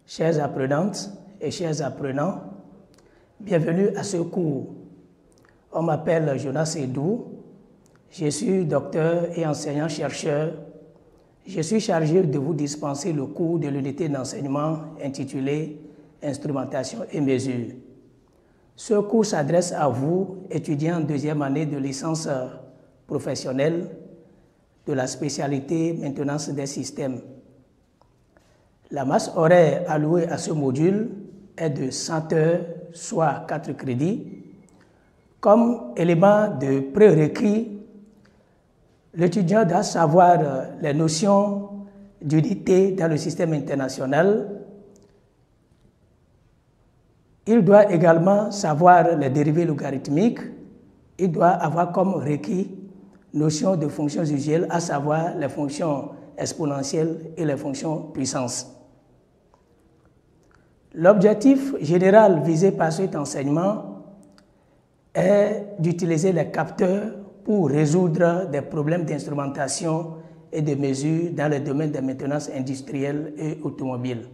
Chères apprenantes et chers apprenants, bienvenue à ce cours. On m'appelle Jonas Edou, je suis docteur et enseignant-chercheur. Je suis chargé de vous dispenser le cours de l'unité d'enseignement intitulé « Instrumentation et mesures ». Ce cours s'adresse à vous, étudiants en deuxième année de licence professionnelle de la spécialité maintenance des systèmes. La masse horaire allouée à ce module est de 100 heures, soit 4 crédits. Comme élément de prérequis, l'étudiant doit savoir les notions d'unité dans le système international. Il doit également savoir les dérivés logarithmiques. Il doit avoir comme requis notion de fonctions usuelles, à savoir les fonctions exponentielles et les fonctions puissance. L'objectif général visé par cet enseignement est d'utiliser les capteurs pour résoudre des problèmes d'instrumentation et de mesure dans le domaine des maintenances industrielles et automobiles.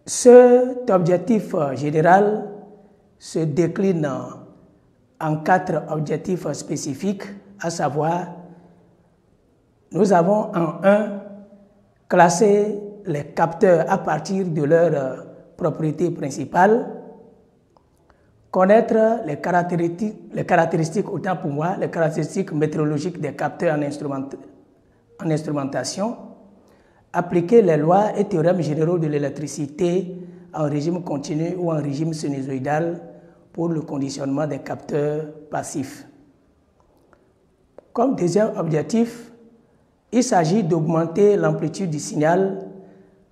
Cet objectif général se décline en 4 objectifs spécifiques, à savoir, nous avons en 1 classé les capteurs à partir de leurs propriétés principales, connaître les caractéristiques, autant pour moi, les caractéristiques météorologiques des capteurs en instrumentation, appliquer les lois et théorèmes généraux de l'électricité en régime continu ou en régime sinusoïdal pour le conditionnement des capteurs passifs. Comme deuxième objectif, il s'agit d'augmenter l'amplitude du signal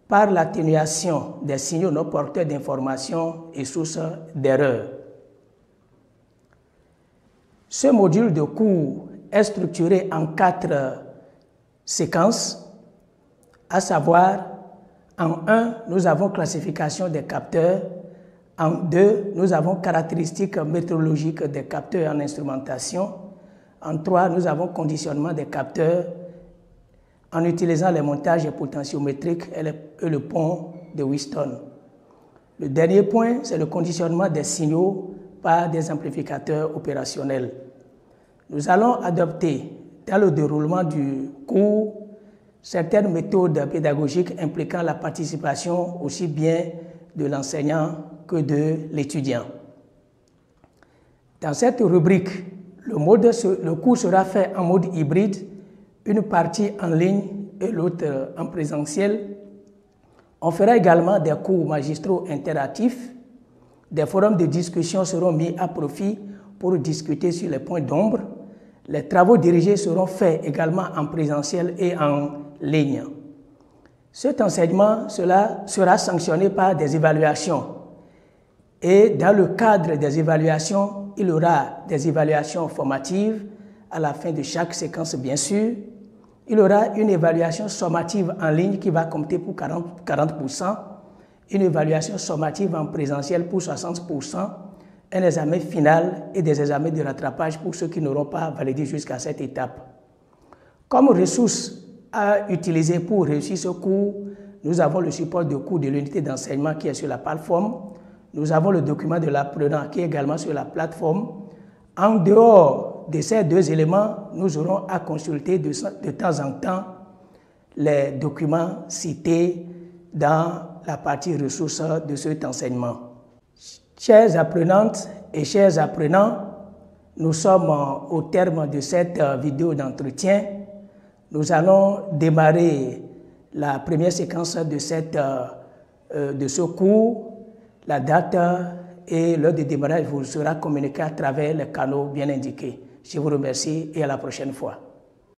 par l'atténuation des signaux non porteurs d'informations et sources d'erreurs. Ce module de cours est structuré en 4 séquences, à savoir, en 1, nous avons classification des capteurs, en 2, nous avons caractéristiques météorologiques des capteurs en instrumentation, en 3, nous avons conditionnement des capteurs en utilisant les montages potentiométriques et le pont de Wheatstone. Le dernier point, c'est le conditionnement des signaux par des amplificateurs opérationnels. Nous allons adopter, dans le déroulement du cours, certaines méthodes pédagogiques impliquant la participation aussi bien de l'enseignant que de l'étudiant. Dans cette rubrique, le cours sera fait en mode hybride, une partie en ligne et l'autre en présentiel. On fera également des cours magistraux interactifs. Des forums de discussion seront mis à profit pour discuter sur les points d'ombre. Les travaux dirigés seront faits également en présentiel et en ligne. Cet enseignement sera sanctionné par des évaluations. Et dans le cadre des évaluations, il y aura des évaluations formatives à la fin de chaque séquence, bien sûr. Il y aura une évaluation sommative en ligne qui va compter pour 40%, une évaluation sommative en présentiel pour 60%, un examen final et des examens de rattrapage pour ceux qui n'auront pas validé jusqu'à cette étape. Comme ressources à utiliser pour réussir ce cours, nous avons le support de cours de l'unité d'enseignement qui est sur la plateforme. Nous avons le document de l'apprenant qui est également sur la plateforme. En dehors de ces 2 éléments, nous aurons à consulter de temps en temps les documents cités dans la partie ressources de cet enseignement. Chères apprenantes et chers apprenants, nous sommes au terme de cette vidéo d'entretien. Nous allons démarrer la première séquence de ce cours. La date et l'heure de démarrage vous sera communiquée à travers les canaux bien indiqués. Je vous remercie et à la prochaine fois.